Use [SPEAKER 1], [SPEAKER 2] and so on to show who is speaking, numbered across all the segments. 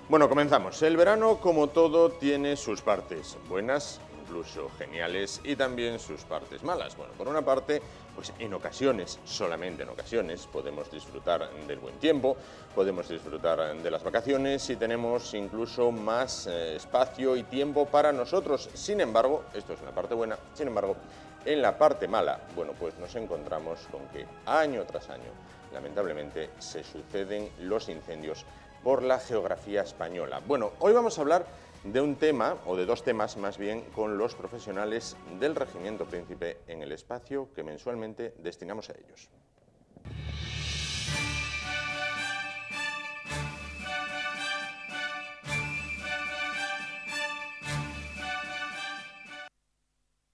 [SPEAKER 1] Bueno, comenzamos. El verano, como todo, tiene sus partes buenas, incluso geniales, y también sus partes malas. Bueno, por una parte, pues en ocasiones, solamente en ocasiones, podemos disfrutar del buen tiempo, podemos disfrutar de las vacaciones y tenemos incluso más espacio y tiempo para nosotros. Sin embargo, esto es una parte buena, sin embargo, en la parte mala, bueno, pues nos encontramos con que año tras año, lamentablemente, se suceden los incendios por la geografía española. Bueno, hoy vamos a hablar de un tema, o de dos temas más bien, con los profesionales del Regimiento Príncipe en el espacio que mensualmente destinamos a ellos.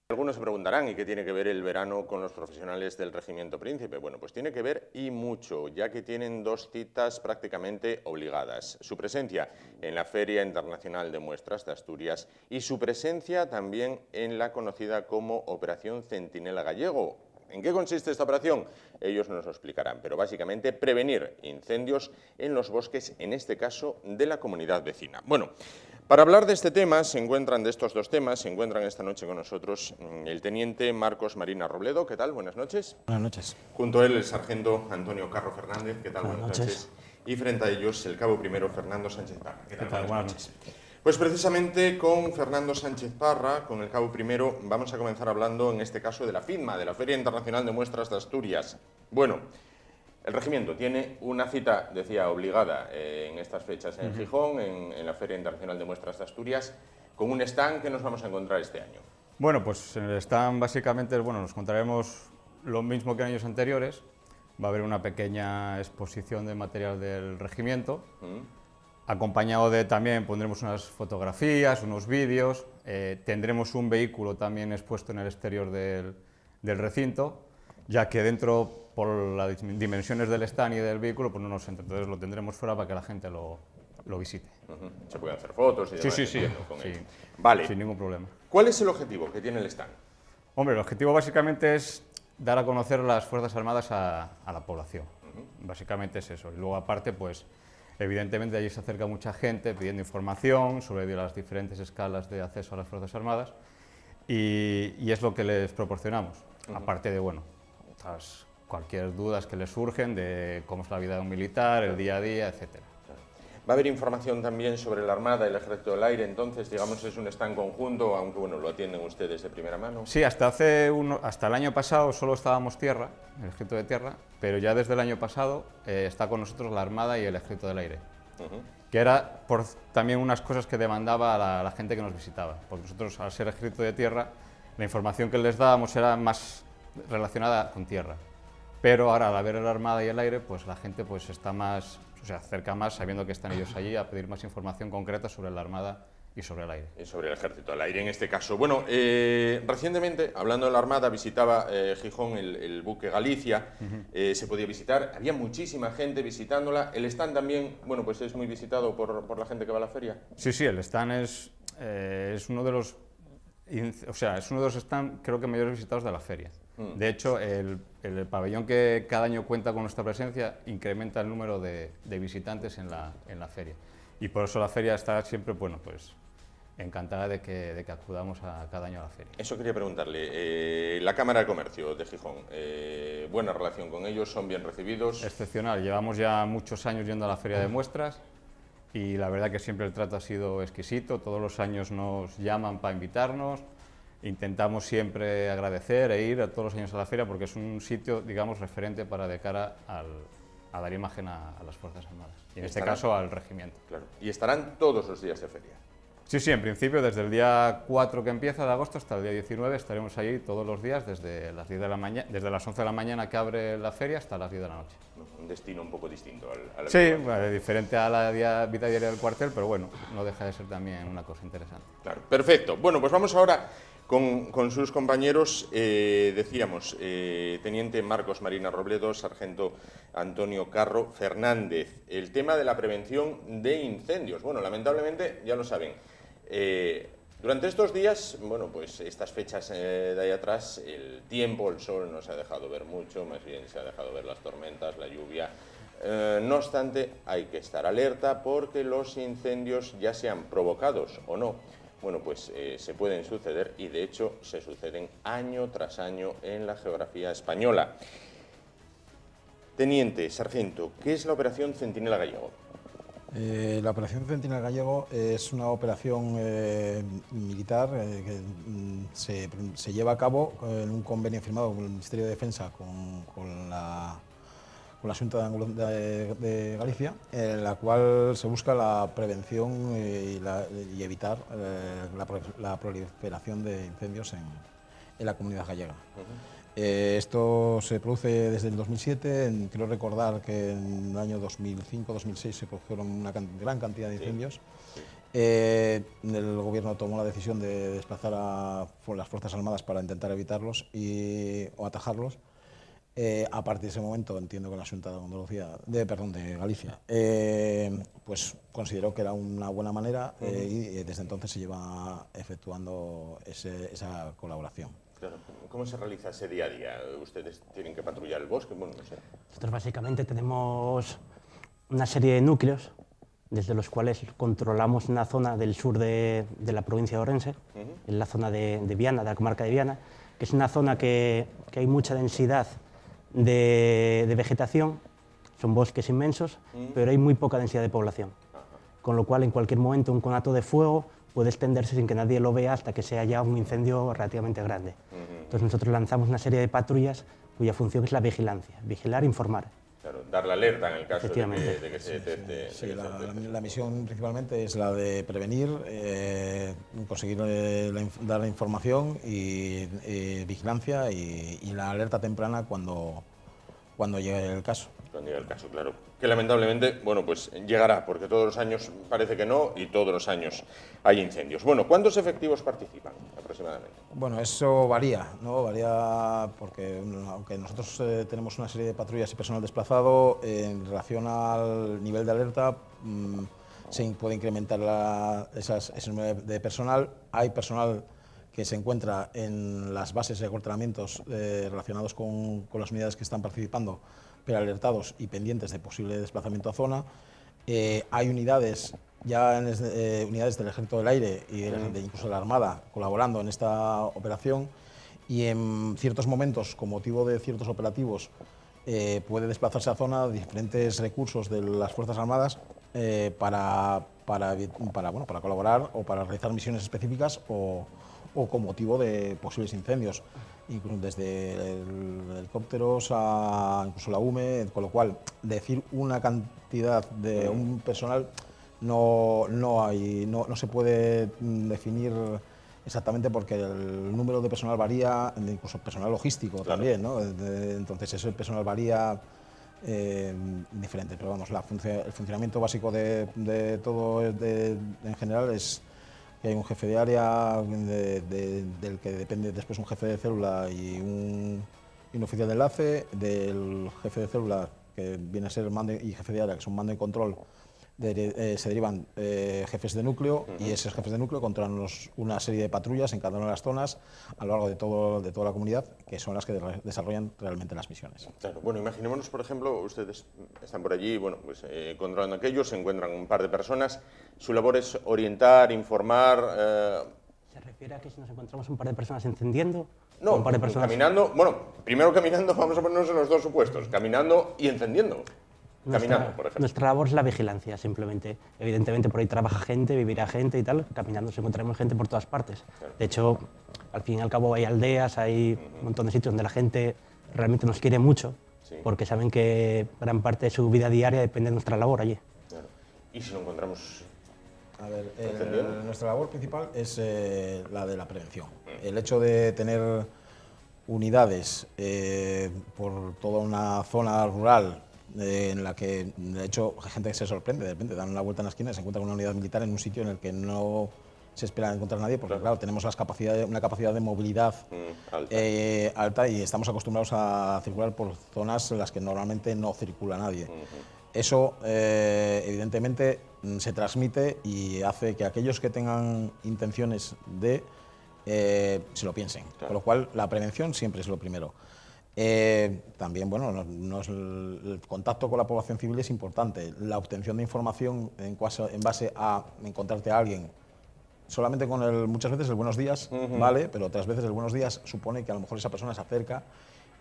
[SPEAKER 1] Algunos se preguntarán, ¿y qué tiene que ver el verano con los profesionales del Regimiento Príncipe? Bueno, pues tiene que ver y mucho, ya que tienen dos citas prácticamente obligadas. Su presencia en la Feria Internacional de Muestras de Asturias y su presencia también en la conocida como Operación Centinela Gallego. ¿En qué consiste esta operación? Ellos nos lo explicarán, pero básicamente prevenir incendios en los bosques, en este caso de la comunidad vecina. Bueno, para hablar de este tema, de estos dos temas, se encuentran esta noche con nosotros el teniente Marcos Marina Robledo. ¿Qué tal? Buenas noches.
[SPEAKER 2] Buenas noches.
[SPEAKER 1] Junto a él el sargento Antonio Carro Fernández. ¿Qué tal?
[SPEAKER 2] Buenas noches.
[SPEAKER 1] Y frente a ellos el cabo primero Fernando Sánchez Parra.
[SPEAKER 2] ¿Qué tal? Buenas noches.
[SPEAKER 1] Pues precisamente con Fernando Sánchez Parra, con el cabo primero, vamos a comenzar hablando en este caso de la FINMA, de la Feria Internacional de Muestras de Asturias. Bueno, el regimiento tiene una cita, decía, obligada en estas fechas en Gijón, en la Feria Internacional de Muestras de Asturias, con un stand que nos vamos a encontrar este año.
[SPEAKER 2] Bueno, pues en el stand básicamente nos encontraremos lo mismo que en años anteriores. Va a haber una pequeña exposición de material del regimiento. Acompañado de también pondremos unas fotografías, unos vídeos, tendremos un vehículo también expuesto en el exterior del recinto, ya que dentro, por las dimensiones del stand y del vehículo, pues no nos entra, entonces lo tendremos fuera para que la gente lo visite.
[SPEAKER 1] Se pueden hacer fotos y demás.
[SPEAKER 2] Sí,
[SPEAKER 1] con
[SPEAKER 2] sí,
[SPEAKER 1] él. Vale.
[SPEAKER 2] Sin ningún problema.
[SPEAKER 1] ¿Cuál es el objetivo que tiene el stand?
[SPEAKER 2] Hombre, el objetivo básicamente es dar a conocer las Fuerzas Armadas a la población. Básicamente es eso. Y luego aparte, pues evidentemente allí se acerca mucha gente pidiendo información sobre las diferentes escalas de acceso a las Fuerzas Armadas y es lo que les proporcionamos. Aparte de, bueno, cualquier dudas que les surgen de cómo es la vida de un militar, el día a día, etcétera.
[SPEAKER 1] Va a haber información también sobre la Armada y el Ejército del Aire, entonces, digamos, es un stand conjunto, aunque, bueno, lo atienden ustedes de primera mano.
[SPEAKER 2] Sí, hasta el año pasado solo estábamos tierra, el Ejército de Tierra, pero ya desde el año pasado está con nosotros la Armada y el Ejército del Aire, que era por también unas cosas que demandaba a la gente que nos visitaba, porque nosotros, al ser Ejército de Tierra, la información que les dábamos era más relacionada con tierra, pero ahora al haber la Armada y el Aire, pues la gente pues está más... se acerca más sabiendo que están ellos allí a pedir más información concreta sobre la Armada y sobre el aire.
[SPEAKER 1] Y sobre el Ejército del Aire en este caso. Bueno, recientemente, hablando de la Armada, visitaba Gijón el buque Galicia, se podía visitar, había muchísima gente visitándola, el stand también, bueno, pues es muy visitado por la gente que va a la feria.
[SPEAKER 2] Sí, el stand es uno de los... es uno de los stands, creo que mayores visitados de la feria. De hecho, el pabellón que cada año cuenta con nuestra presencia incrementa el número de visitantes en la feria. Y por eso la feria está siempre, bueno, pues encantada de que acudamos cada año a la feria.
[SPEAKER 1] Eso quería preguntarle. La Cámara de Comercio de Gijón, buena relación con ellos, son bien recibidos.
[SPEAKER 2] Excepcional, llevamos ya muchos años yendo a la feria de muestras y la verdad que siempre el trato ha sido exquisito, todos los años nos llaman para invitarnos. Intentamos siempre agradecer e ir todos los años a la feria porque es un sitio, digamos, referente para de cara a dar imagen a las Fuerzas Armadas, y en este caso al regimiento.
[SPEAKER 1] Claro. ¿Y estarán todos los días de feria?
[SPEAKER 2] Sí, en principio desde el día 4 que empieza de agosto hasta el día 19 estaremos allí todos los días desde las 10 de la mañana, desde las 11 de la mañana que abre la feria hasta las 10 de la noche.
[SPEAKER 1] Un destino un poco distinto al
[SPEAKER 2] Sí, bueno, diferente a la vida diaria del cuartel, pero bueno, no deja de ser también una cosa interesante.
[SPEAKER 1] Claro, perfecto. Bueno, pues vamos ahora con sus compañeros, decíamos, teniente Marcos Marina Robledo, sargento Antonio Carro Fernández. El tema de la prevención de incendios. Bueno, lamentablemente, ya lo saben, durante estos días, bueno, pues estas fechas de ahí atrás, el tiempo, el sol no se ha dejado ver mucho, más bien se ha dejado ver las tormentas, la lluvia, No obstante, hay que estar alerta porque los incendios, ya sean provocados o no, bueno, pues se pueden suceder y de hecho se suceden año tras año en la geografía española. Teniente, sargento, ¿qué es la Operación Centinela Gallego?
[SPEAKER 3] La Operación Centinela Gallego es una operación militar que se lleva a cabo en un convenio firmado con el Ministerio de Defensa con la Xunta de Galicia, en la cual se busca la prevención y evitar la proliferación de incendios en la comunidad gallega. Esto se produce desde el 2007, quiero recordar que en el año 2005-2006 se produjeron una gran cantidad de incendios. El gobierno tomó la decisión de desplazar a las Fuerzas Armadas para intentar evitarlos o atajarlos. A partir de ese momento entiendo que la Xunta de Galicia pues consideró que era una buena manera y desde entonces se lleva efectuando esa colaboración.
[SPEAKER 1] Claro. ¿Cómo se realiza ese día a día? ¿Ustedes tienen que patrullar el bosque? Bueno, no sé.
[SPEAKER 4] Nosotros básicamente tenemos una serie de núcleos desde los cuales controlamos una zona del sur de la provincia de Ourense, en la zona de Viana, de la comarca de Viana, que es una zona que hay mucha densidad de vegetación, son bosques inmensos, pero hay muy poca densidad de población, con lo cual en cualquier momento un conato de fuego puede extenderse sin que nadie lo vea hasta que sea ya un incendio relativamente grande. Entonces nosotros lanzamos una serie de patrullas cuya función es la vigilancia, vigilar e informar.
[SPEAKER 1] Claro, dar la alerta en el caso de que se detecte.
[SPEAKER 3] Sí, la misión principalmente es la de prevenir, conseguir dar la información y vigilancia y la alerta temprana cuando llegue el caso.
[SPEAKER 1] Cuando llegue el caso, claro. Que lamentablemente, bueno, pues llegará, porque todos los años parece que no y todos los años hay incendios. Bueno, ¿cuántos efectivos participan aproximadamente?
[SPEAKER 3] Bueno, eso varía, ¿no? Varía porque aunque nosotros tenemos una serie de patrullas y personal desplazado, en relación al nivel de alerta se puede incrementar ese número de personal. Hay personal que se encuentra en las bases de acortamientos relacionados con las unidades que están participando, pero alertados y pendientes de posible desplazamiento a zona. Hay unidades unidades del Ejército del Aire y incluso de la Armada colaborando en esta operación y en ciertos momentos, con motivo de ciertos operativos, puede desplazarse a zona diferentes recursos de las Fuerzas Armadas para colaborar o para realizar misiones específicas o con motivo de posibles incendios, incluso desde helicópteros a incluso la UME, con lo cual decir una cantidad de un personal no se puede definir exactamente porque el número de personal varía, incluso personal logístico también, ¿no? Entonces ese personal varía diferente, pero vamos, el funcionamiento básico de todo en general es que hay un jefe de área del que depende después un jefe de célula y un oficial de enlace, del jefe de célula que viene a ser mando y jefe de área, que son mando y control, se derivan jefes de núcleo y esos jefes de núcleo controlan una serie de patrullas en cada una de las zonas a lo largo de toda la comunidad, que son las que desarrollan realmente las misiones.
[SPEAKER 1] Claro, bueno, imaginémonos, por ejemplo, ustedes están por allí, bueno, pues controlando aquello, se encuentran un par de personas, su labor es orientar, informar...
[SPEAKER 4] ¿Se refiere a que si nos encontramos un par de personas encendiendo?
[SPEAKER 1] No,
[SPEAKER 4] un par de personas...
[SPEAKER 1] caminando, bueno, primero caminando, vamos a ponernos en los dos supuestos, caminando y encendiendo. Caminando, por ejemplo.
[SPEAKER 4] Nuestra labor es la vigilancia, simplemente. Evidentemente por ahí trabaja gente, vivirá gente y tal, caminando se encontraremos gente por todas partes. Claro. De hecho, al fin y al cabo hay aldeas, hay un montón de sitios donde la gente realmente nos quiere mucho, porque saben que gran parte de su vida diaria depende de nuestra labor allí.
[SPEAKER 1] Claro. ¿Y si lo encontramos?
[SPEAKER 3] A ver, nuestra labor principal es la de la prevención. El hecho de tener unidades por toda una zona rural en la que, de hecho, hay gente que se sorprende, de repente dan una vuelta en la esquina y se encuentra con una unidad militar en un sitio en el que no se espera encontrar a nadie, porque claro, tenemos una capacidad de movilidad alta y estamos acostumbrados a circular por zonas en las que normalmente no circula nadie. Eso, evidentemente, se transmite y hace que aquellos que tengan intenciones se lo piensen, con lo cual la prevención siempre es lo primero. También, bueno, el contacto con la población civil es importante. La obtención de información en base a encontrarte a alguien, solamente con muchas veces el buenos días, vale, pero otras veces el buenos días supone que a lo mejor esa persona se acerca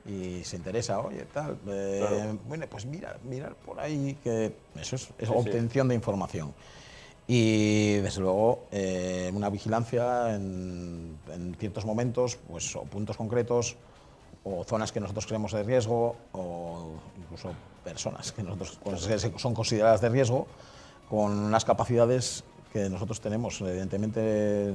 [SPEAKER 3] y se interesa, oye, tal,
[SPEAKER 1] Claro.
[SPEAKER 3] bueno, pues mirar por ahí, que eso es obtención de información. Y desde luego una vigilancia en ciertos momentos, pues, o puntos concretos, o zonas que nosotros creemos de riesgo, o incluso personas que nosotros son consideradas de riesgo, con unas capacidades que nosotros tenemos. Evidentemente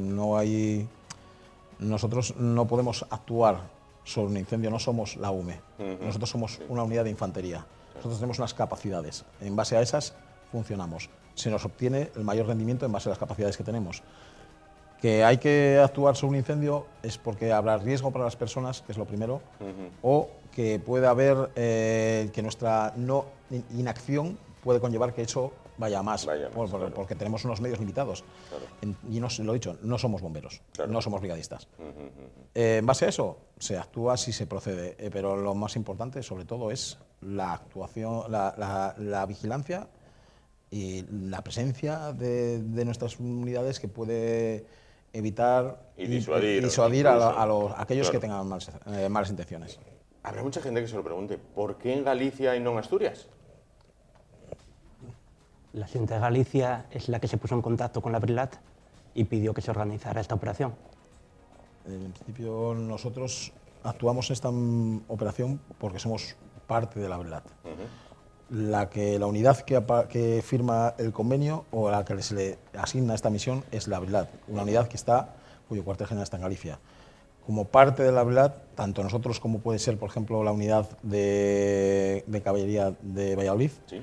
[SPEAKER 3] nosotros no podemos actuar sobre un incendio, no somos la UME, nosotros somos una unidad de infantería, nosotros tenemos unas capacidades, en base a esas funcionamos, se nos obtiene el mayor rendimiento en base a las capacidades que tenemos. Que hay que actuar sobre un incendio es porque habrá riesgo para las personas, que es lo primero, o que puede haber que nuestra inacción puede conllevar que eso vaya más,
[SPEAKER 1] Claro.
[SPEAKER 3] porque tenemos unos medios limitados.
[SPEAKER 1] Claro.
[SPEAKER 3] Y lo he dicho, no somos bomberos,
[SPEAKER 1] Claro.
[SPEAKER 3] no somos brigadistas. En base a eso se actúa si se procede, pero lo más importante sobre todo es la actuación, la vigilancia y la presencia de nuestras unidades, que puede evitar
[SPEAKER 1] Y disuadir
[SPEAKER 3] a aquellos que
[SPEAKER 1] Claro.
[SPEAKER 3] tengan malas intenciones.
[SPEAKER 1] Habrá mucha gente que se lo pregunte, ¿por qué en Galicia y no en Asturias?
[SPEAKER 4] La Xunta de Galicia es la que se puso en contacto con la Brilat y pidió que se organizara esta operación.
[SPEAKER 3] En principio nosotros actuamos en esta operación porque somos parte de la Brilat. La unidad que firma el convenio o a la que se le asigna esta misión es la Brilat, una unidad cuyo cuartel general está en Galicia. Como parte de la Brilat, tanto nosotros como puede ser, por ejemplo, la unidad de caballería de Valladolid,
[SPEAKER 1] Sí.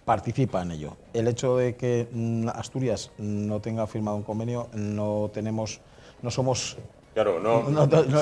[SPEAKER 3] participa en ello. El hecho de que Asturias no tenga firmado un convenio, no somos...
[SPEAKER 1] Claro, no.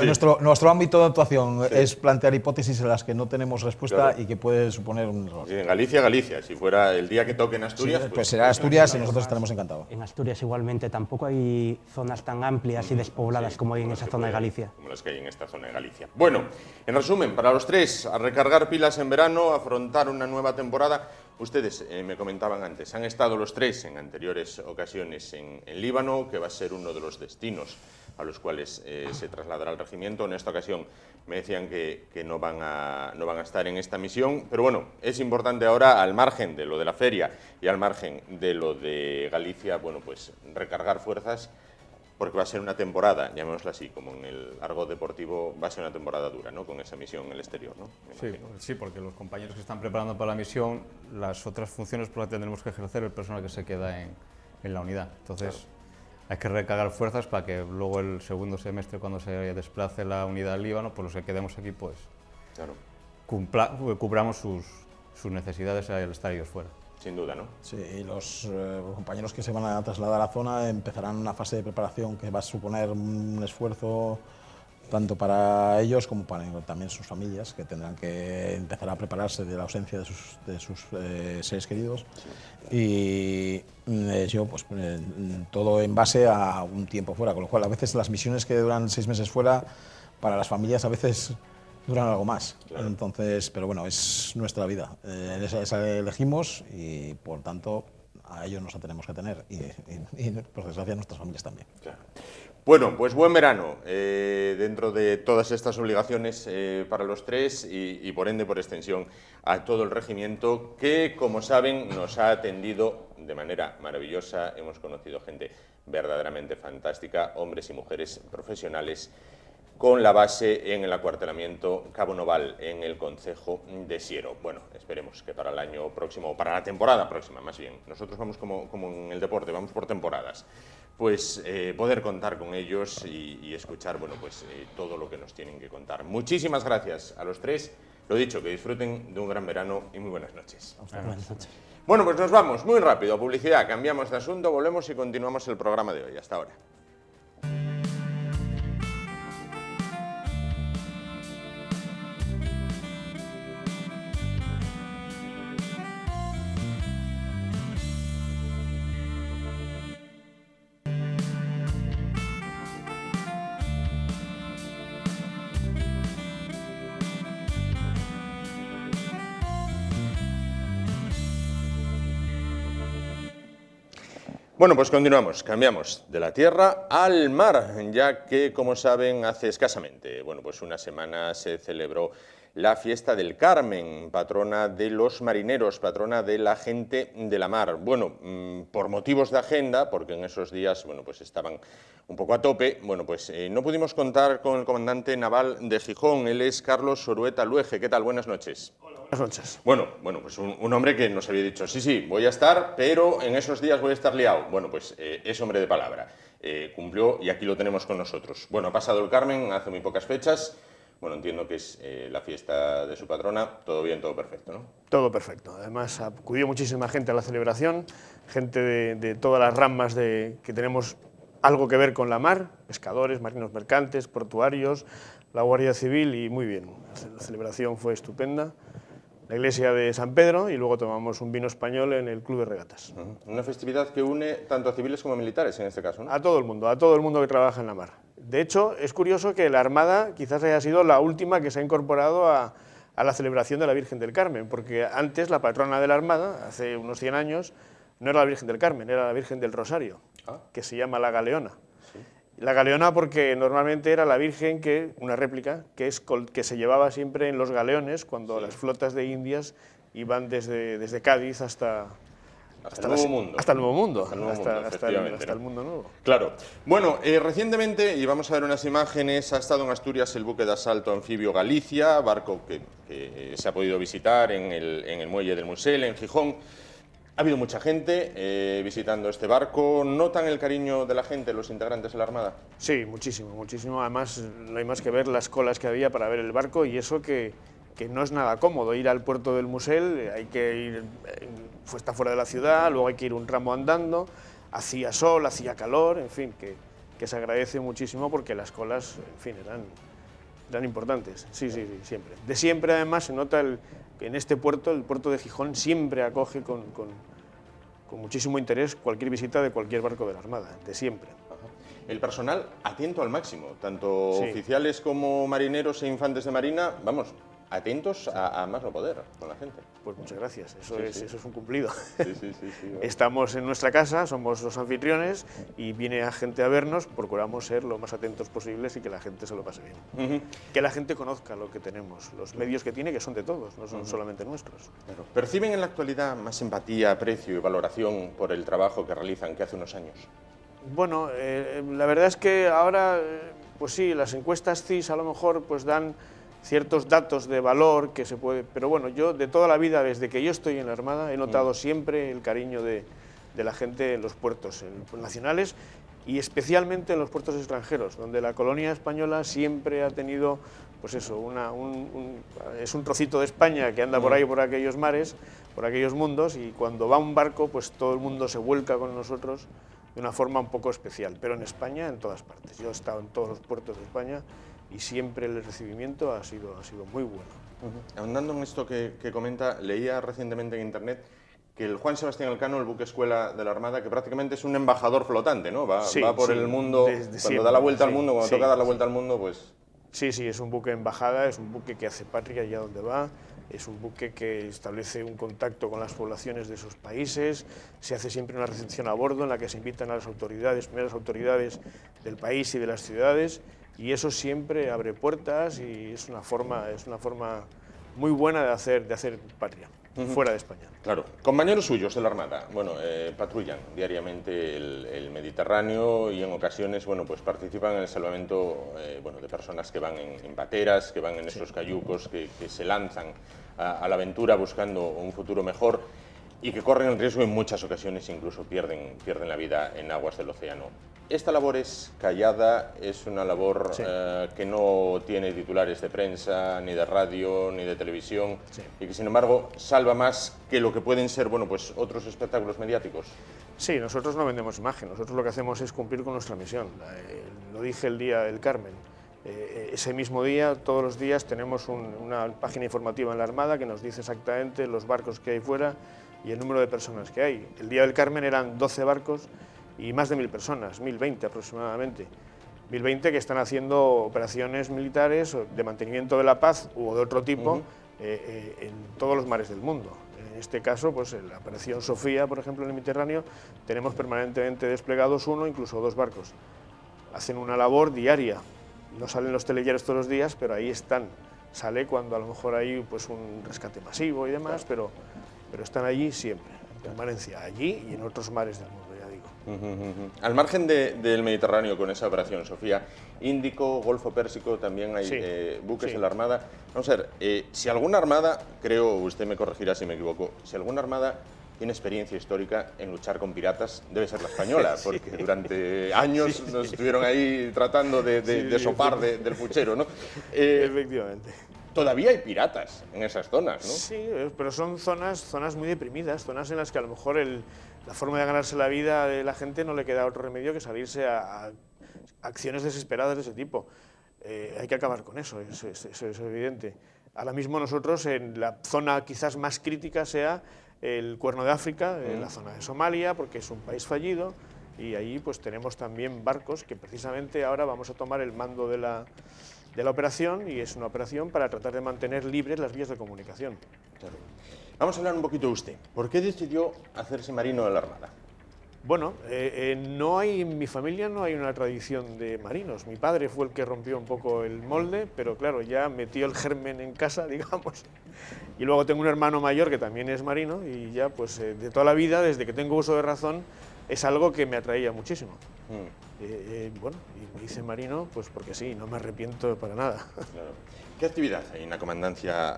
[SPEAKER 1] Sí.
[SPEAKER 3] Nuestro ámbito de actuación es plantear hipótesis en las que no tenemos respuesta,
[SPEAKER 1] Claro.
[SPEAKER 3] y que puede suponer un error.
[SPEAKER 1] Sí, en Galicia, Galicia. Si fuera el día que toque en
[SPEAKER 3] Sí,
[SPEAKER 1] Asturias,
[SPEAKER 3] pues será Asturias y nosotros estaremos encantados.
[SPEAKER 4] En Asturias igualmente tampoco hay zonas tan amplias y despobladas
[SPEAKER 1] Sí,
[SPEAKER 4] como hay en
[SPEAKER 1] las
[SPEAKER 4] esa
[SPEAKER 1] que
[SPEAKER 4] zona de
[SPEAKER 1] puede-
[SPEAKER 4] Galicia.
[SPEAKER 1] Como las que hay en esta zona de Galicia. Bueno, en resumen, para los tres, a recargar pilas en verano, afrontar una nueva temporada. Ustedes me comentaban antes, han estado los tres en anteriores ocasiones en Líbano, que va a ser uno de los destinos a los cuales se trasladará el regimiento. En esta ocasión me decían que no van a estar en esta misión, pero bueno, es importante ahora, al margen de lo de la feria y al margen de lo de Galicia, bueno, pues recargar fuerzas, porque va a ser una temporada, llamémosla así, como en el argot deportivo, va a ser una temporada dura, ¿no?, con esa misión en el exterior, ¿no? Me imagino.
[SPEAKER 2] Sí, porque los compañeros que están preparando para la misión, las otras funciones pues las tendremos que ejercer el personal que se queda en la unidad. Entonces, hay que recargar fuerzas para que luego el segundo semestre, cuando se desplace la unidad al Líbano, pues los que quedemos aquí, pues
[SPEAKER 1] Claro,
[SPEAKER 2] cubramos sus necesidades al estar ellos fuera.
[SPEAKER 1] sin duda, ¿no?
[SPEAKER 3] Sí, y los compañeros que se van a trasladar a la zona empezarán una fase de preparación que va a suponer un esfuerzo tanto para ellos como para también sus familias, que tendrán que empezar a prepararse de la ausencia de sus seres queridos. Y yo, pues, todo en base a un tiempo fuera, con lo cual a veces las misiones que duran 6 meses fuera, para las familias a veces duran algo más.
[SPEAKER 1] Claro.
[SPEAKER 3] Entonces, pero bueno, es nuestra vida. Esa elegimos y, por tanto, a ellos nos tenemos que tener y por desgracia, nuestras familias también.
[SPEAKER 1] Claro. Bueno, pues buen verano dentro de todas estas obligaciones para los tres y por ende, por extensión, a todo el regimiento que, como saben, nos ha atendido de manera maravillosa. Hemos conocido gente verdaderamente fantástica, hombres y mujeres profesionales, con la base en el acuartelamiento Cabo Noval, en el concejo de Siero. Bueno, esperemos que para el año próximo, o para la temporada próxima más bien, nosotros vamos como en el deporte, vamos por temporadas, pues poder contar con ellos y escuchar, bueno, pues todo lo que nos tienen que contar. Muchísimas gracias a los tres. Lo dicho, que disfruten de un gran verano y muy buenas noches.
[SPEAKER 4] Buenas noches.
[SPEAKER 1] Bueno, pues nos vamos muy rápido a publicidad, cambiamos de asunto, volvemos y continuamos el programa de hoy. Hasta ahora. Bueno, pues continuamos, cambiamos de la tierra al mar, ya que, como saben, hace escasamente, bueno, pues una semana se celebró la fiesta del Carmen, patrona de los marineros, patrona de la gente de la mar. Bueno, por motivos de agenda, porque en esos días, bueno, pues estaban un poco a tope, bueno, pues no pudimos contar con el comandante naval de Gijón, él es Carlos Orueta Luege. ¿Qué tal? Buenas noches.
[SPEAKER 3] Buenas noches.
[SPEAKER 1] Bueno, pues un hombre que nos había dicho, sí, voy a estar, pero en esos días voy a estar liado. Bueno, pues es hombre de palabra, cumplió y aquí lo tenemos con nosotros. Bueno, ha pasado el Carmen hace muy pocas fechas. Bueno, entiendo que es la fiesta de su patrona, todo bien, todo perfecto, ¿no?
[SPEAKER 5] Todo perfecto. Además, acudió muchísima gente a la celebración, gente de todas las ramas que tenemos algo que ver con la mar, pescadores, marinos mercantes, portuarios, la Guardia Civil y muy bien. La celebración fue estupenda. La iglesia de San Pedro y luego tomamos un vino español en el Club de Regatas.
[SPEAKER 1] Una festividad que une tanto a civiles como a militares en este caso, ¿no?
[SPEAKER 5] A todo el mundo que trabaja en la mar. De hecho, es curioso que la Armada quizás haya sido la última que se ha incorporado a la celebración de la Virgen del Carmen, porque antes la patrona de la Armada, hace unos 100 años, no era la Virgen del Carmen, era la Virgen del Rosario, que se llama la Galeona. La Galeona porque normalmente era la Virgen, una réplica, que se llevaba siempre en los galeones cuando las flotas de Indias iban desde Cádiz hasta
[SPEAKER 1] el Nuevo Mundo.
[SPEAKER 5] Hasta el Nuevo Mundo,
[SPEAKER 1] hasta
[SPEAKER 5] el Mundo Nuevo.
[SPEAKER 1] Claro. Bueno, recientemente, y vamos a ver unas imágenes, ha estado en Asturias el buque de asalto anfibio Galicia, barco que se ha podido visitar en el muelle del Musel, en Gijón. Ha habido mucha gente visitando este barco. ¿Notan el cariño de la gente, los integrantes de la Armada?
[SPEAKER 5] Sí, muchísimo, muchísimo. Además, no hay más que ver las colas que había para ver el barco y eso que no es nada cómodo. Ir al puerto del Musel, hay que ir, está fuera de la ciudad, luego hay que ir un tramo andando, hacía sol, hacía calor, en fin, que se agradece muchísimo porque las colas, en fin, eran importantes. Sí, siempre. De siempre, además, se nota que en este puerto, el puerto de Gijón, siempre acoge con muchísimo interés cualquier visita de cualquier barco de la Armada, de siempre.
[SPEAKER 1] El personal atento al máximo, tanto oficiales como marineros e infantes de marina, vamos, atentos a más no poder con la gente.
[SPEAKER 5] Pues muchas gracias, eso es un cumplido.
[SPEAKER 1] Sí,
[SPEAKER 5] Estamos en nuestra casa, somos los anfitriones y viene a gente a vernos, procuramos ser lo más atentos posibles y que la gente se lo pase bien. Que la gente conozca lo que tenemos, los medios que tiene, que son de todos, no son solamente nuestros.
[SPEAKER 1] Claro. ¿Perciben en la actualidad más empatía, aprecio y valoración por el trabajo que realizan que hace unos años?
[SPEAKER 5] Bueno, la verdad es que ahora, pues sí, las encuestas CIS a lo mejor pues dan ciertos datos de valor que se puede... Pero bueno, yo de toda la vida, desde que yo estoy en la Armada, he notado siempre el cariño de la gente en los puertos nacionales y especialmente en los puertos extranjeros, donde la colonia española siempre ha tenido, pues eso, es un trocito de España que anda por ahí, por aquellos mares, por aquellos mundos, y cuando va un barco, pues todo el mundo se vuelca con nosotros de una forma un poco especial, pero en España, en todas partes. Yo he estado en todos los puertos de España y siempre el recibimiento ha sido muy bueno.
[SPEAKER 1] Ahondando en esto que comenta, leía recientemente en internet que el Juan Sebastián Elcano, el buque escuela de la Armada, que prácticamente es un embajador flotante, ¿no? Va por el mundo, cuando da la vuelta al mundo, cuando toca dar la vuelta al mundo, pues...
[SPEAKER 5] Sí, es un buque embajada, es un buque que hace patria allá donde va, es un buque que establece un contacto con las poblaciones de esos países, se hace siempre una recepción a bordo en la que se invitan a las primeras autoridades del país y de las ciudades, y eso siempre abre puertas y es una forma muy buena de hacer patria, fuera de España.
[SPEAKER 1] Claro. Compañeros suyos de la Armada, bueno, patrullan diariamente el Mediterráneo y en ocasiones, bueno, pues participan en el salvamento, de personas que van en pateras, que van en esos cayucos, que se lanzan a la aventura buscando un futuro mejor y que corren el riesgo en muchas ocasiones, incluso pierden la vida en aguas del océano. Esta labor es callada, es una labor que no tiene titulares de prensa, ni de radio, ni de televisión, y que sin embargo salva más que lo que pueden ser, pues otros espectáculos mediáticos.
[SPEAKER 5] Sí, nosotros no vendemos imagen, nosotros lo que hacemos es cumplir con nuestra misión. Lo dije el día del Carmen. Ese mismo día, todos los días, tenemos una página informativa en la Armada que nos dice exactamente los barcos que hay fuera y el número de personas que hay. El día del Carmen eran 12 barcos y más de 1000 personas, 1020 aproximadamente. 1020 que están haciendo operaciones militares de mantenimiento de la paz u de otro tipo en todos los mares del mundo. este caso, pues en la operación Sofía, por ejemplo, en el Mediterráneo, tenemos permanentemente desplegados 1, incluso 2 barcos. Hacen una labor diaria, no salen los telediarios todos los días, pero ahí están. Sale cuando a lo mejor hay pues un rescate masivo y demás, pero están allí siempre, en permanencia, allí y en otros mares del mundo, ya digo.
[SPEAKER 1] Al margen del Mediterráneo, con esa operación Sofía, Índico, Golfo Pérsico, también hay buques en la Armada. Vamos a ver, si alguna armada, creo, usted me corregirá si me equivoco, si alguna armada tiene experiencia histórica en luchar con piratas, debe ser la española, porque durante años nos estuvieron ahí tratando de sopar del puchero, ¿no?
[SPEAKER 5] Efectivamente.
[SPEAKER 1] Todavía hay piratas en esas zonas, ¿no?
[SPEAKER 5] Sí, pero son zonas muy deprimidas, zonas en las que a lo mejor la forma de ganarse la vida de la gente no le queda otro remedio que salirse a acciones desesperadas de ese tipo. Hay que acabar con eso, eso es evidente. Ahora mismo nosotros en la zona quizás más crítica sea el Cuerno de África, la zona de Somalia, porque es un país fallido, y allí pues tenemos también barcos que precisamente ahora vamos a tomar el mando de la operación, y es una operación para tratar de mantener libres las vías de comunicación.
[SPEAKER 1] Claro. Vamos a hablar un poquito de usted. ¿Por qué decidió hacerse marino de la Armada?
[SPEAKER 5] Bueno, en mi familia no hay una tradición de marinos. Mi padre fue el que rompió un poco el molde, pero claro, ya metió el germen en casa, digamos. Y luego tengo un hermano mayor que también es marino, y ya pues de toda la vida, desde que tengo uso de razón, es algo que me atraía muchísimo. Bueno, y me hice marino pues porque sí, no me arrepiento para nada.
[SPEAKER 1] Claro. ¿Qué actividad hay en la comandancia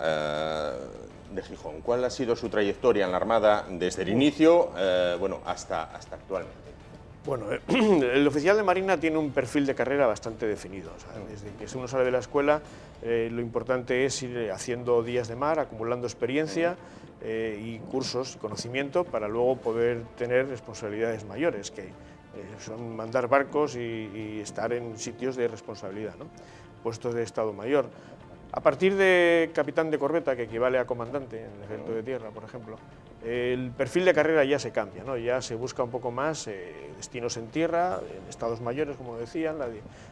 [SPEAKER 1] de Gijón? ¿Cuál ha sido su trayectoria en la Armada desde el inicio bueno, hasta actualmente?
[SPEAKER 5] Bueno, el oficial de Marina tiene un perfil de carrera bastante definido. O sea, desde que uno sale de la escuela, lo importante es ir haciendo días de mar, acumulando experiencia y cursos y conocimiento para luego poder tener responsabilidades mayores, que son mandar barcos y estar en sitios de responsabilidad, ¿no? Puestos de Estado Mayor. A partir de capitán de corbeta, que equivale a comandante en el ejército de tierra, por ejemplo, el perfil de carrera ya se cambia, ¿no? Ya se busca un poco más destinos en tierra, en estados mayores, como decían,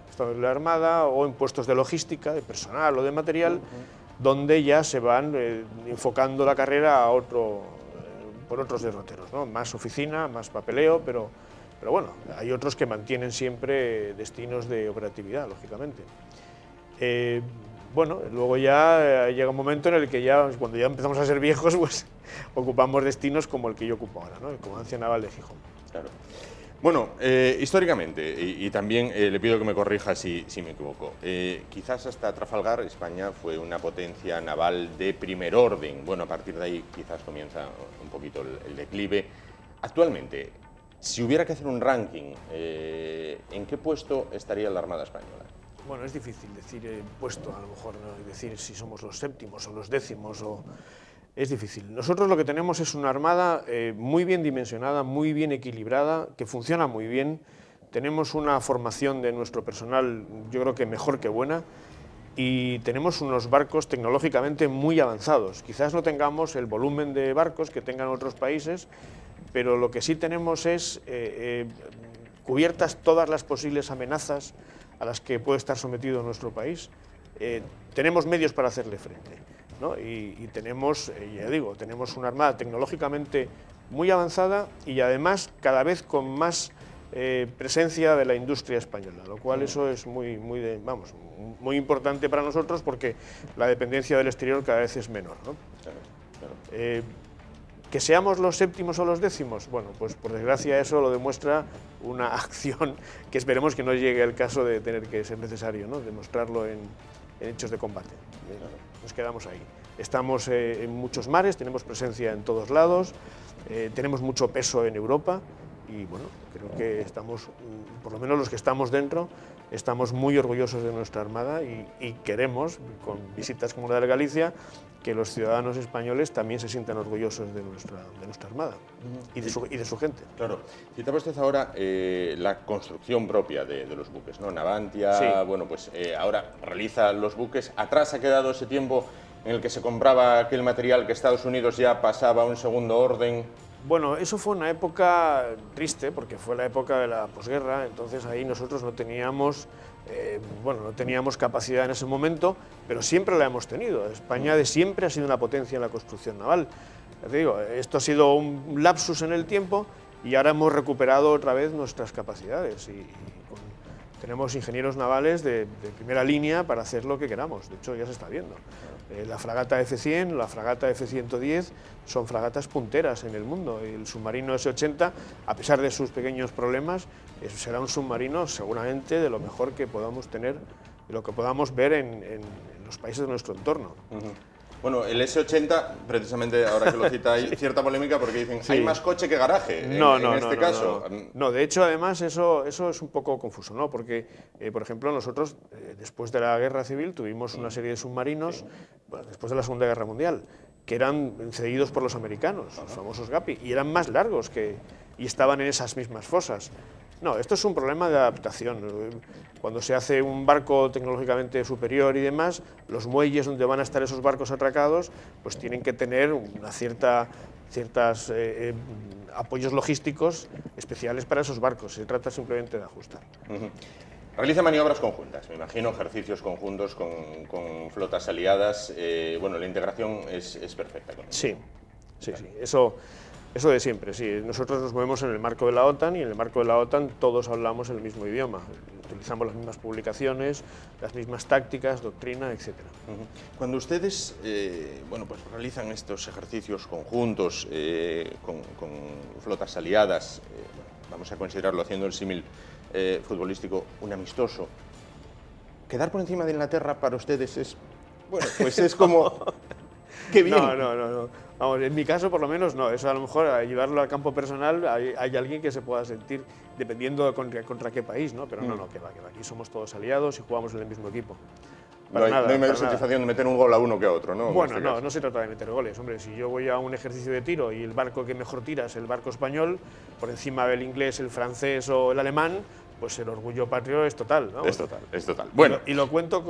[SPEAKER 5] estados de la Armada, o en puestos de logística, de personal o de material, donde ya se van enfocando la carrera a por otros derroteros, ¿no? Más oficina, más papeleo, pero bueno, hay otros que mantienen siempre destinos de operatividad, lógicamente. Bueno, luego ya llega un momento en el que cuando ya empezamos a ser viejos, pues ocupamos destinos como el que yo ocupo ahora, ¿no? El Comandancia Naval de Gijón.
[SPEAKER 1] Claro. Bueno, históricamente, y también le pido que me corrija si me equivoco, quizás hasta Trafalgar España fue una potencia naval de primer orden. Bueno, a partir de ahí quizás comienza un poquito el declive. Actualmente, si hubiera que hacer un ranking, ¿en qué puesto estaría la Armada Española?
[SPEAKER 5] Bueno, es difícil decir puesto, a lo mejor, ¿no? Decir si somos los séptimos o los décimos, es difícil. Nosotros lo que tenemos es una armada muy bien dimensionada, muy bien equilibrada, que funciona muy bien. Tenemos una formación de nuestro personal, yo creo que mejor que buena, y tenemos unos barcos tecnológicamente muy avanzados. Quizás no tengamos el volumen de barcos que tengan otros países, pero lo que sí tenemos es cubiertas todas las posibles amenazas a las que puede estar sometido nuestro país. Tenemos medios para hacerle frente, ¿no? Y tenemos, ya digo, tenemos una armada tecnológicamente muy avanzada y además cada vez con más presencia de la industria española, lo cual eso es muy importante para nosotros porque la dependencia del exterior cada vez es menor, ¿no? Claro. Que seamos los séptimos o los décimos, bueno, pues por desgracia eso lo demuestra una acción que esperemos que no llegue al caso de tener que ser necesario, ¿no? Demostrarlo en hechos de combate. Nos quedamos ahí. Estamos en muchos mares, tenemos presencia en todos lados, tenemos mucho peso en Europa y bueno, creo que estamos, por lo menos los que estamos dentro, estamos muy orgullosos de nuestra Armada y queremos, con visitas como la de Galicia, que los ciudadanos españoles también se sientan orgullosos de nuestra Armada y de su gente.
[SPEAKER 1] Claro. Citaba usted ahora la construcción propia de los buques, ¿no? Navantia,
[SPEAKER 5] sí.
[SPEAKER 1] Bueno, pues ahora realiza los buques. Atrás ha quedado ese tiempo en el que se compraba aquel material que Estados Unidos ya pasaba a un segundo orden.
[SPEAKER 5] Bueno, eso fue una época triste, porque fue la época de la posguerra, entonces ahí nosotros no teníamos capacidad en ese momento, pero siempre la hemos tenido. España de siempre ha sido una potencia en la construcción naval. Ya te digo, esto ha sido un lapsus en el tiempo y ahora hemos recuperado otra vez nuestras capacidades tenemos ingenieros navales de primera línea para hacer lo que queramos. De hecho, ya se está viendo. La fragata F-100, la fragata F-110 son fragatas punteras en el mundo. El submarino S-80, a pesar de sus pequeños problemas, será un submarino seguramente de lo mejor que podamos tener, de lo que podamos ver en los países de nuestro entorno.
[SPEAKER 1] Bueno, el S-80, precisamente ahora que lo cita, hay cierta polémica porque dicen hay más coche que garaje en este caso.
[SPEAKER 5] No, de hecho, además, eso es un poco confuso, ¿no? Porque, por ejemplo, nosotros, después de la Guerra Civil, tuvimos una serie de submarinos, bueno, después de la Segunda Guerra Mundial, que eran cedidos por los americanos, los famosos Guppy, y eran más largos y estaban en esas mismas fosas. No, esto es un problema de adaptación. Cuando se hace un barco tecnológicamente superior y demás, los muelles donde van a estar esos barcos atracados, pues tienen que tener ciertos apoyos logísticos especiales para esos barcos. Se trata simplemente de ajustar.
[SPEAKER 1] Realiza maniobras conjuntas, me imagino, ejercicios conjuntos con flotas aliadas. Bueno, la integración es perfecta.
[SPEAKER 5] Sí. Eso de siempre, sí. Nosotros nos movemos en el marco de la OTAN y en el marco de la OTAN todos hablamos el mismo idioma. Utilizamos las mismas publicaciones, las mismas tácticas, doctrina, etc.
[SPEAKER 1] Cuando ustedes bueno, pues realizan estos ejercicios conjuntos con flotas aliadas, vamos a considerarlo, haciendo el símil futbolístico, un amistoso, quedar por encima de Inglaterra para ustedes es, bueno, pues es como... ¡Qué bien!
[SPEAKER 5] No. Vamos, en mi caso, por lo menos, no. Eso a lo mejor, a llevarlo al campo personal, hay alguien que se pueda sentir, dependiendo de contra qué país, ¿no? Pero no, que va. Aquí somos todos aliados y jugamos en el mismo equipo.
[SPEAKER 1] No hay mayor satisfacción de meter un gol a uno que a otro, ¿no?
[SPEAKER 5] Bueno, no se trata de meter goles. Hombre, si yo voy a un ejercicio de tiro y el barco que mejor tira es el barco español, por encima del inglés, el francés o el alemán, pues el orgullo patrio es total, ¿no?
[SPEAKER 1] Es total. Bueno.
[SPEAKER 5] Y lo cuento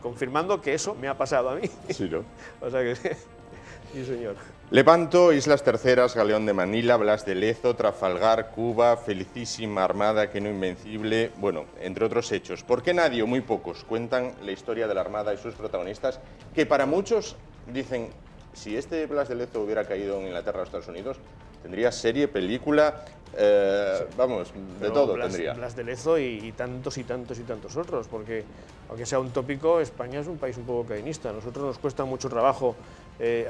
[SPEAKER 5] confirmando que eso me ha pasado a mí.
[SPEAKER 1] Sí, ¿no?
[SPEAKER 5] O sea que sí, señor.
[SPEAKER 1] Lepanto, Islas Terceras, Galeón de Manila, Blas de Lezo, Trafalgar, Cuba, Felicísima Armada, que no invencible, bueno, entre otros hechos. ¿Por qué nadie o muy pocos cuentan la historia de la Armada y sus protagonistas, que para muchos dicen, si este Blas de Lezo hubiera caído en Inglaterra o Estados Unidos, tendría serie, película, vamos, de todo tendría.
[SPEAKER 5] Blas de Lezo y tantos otros, porque aunque sea un tópico, España es un país un poco cadenista. A nosotros nos cuesta mucho trabajo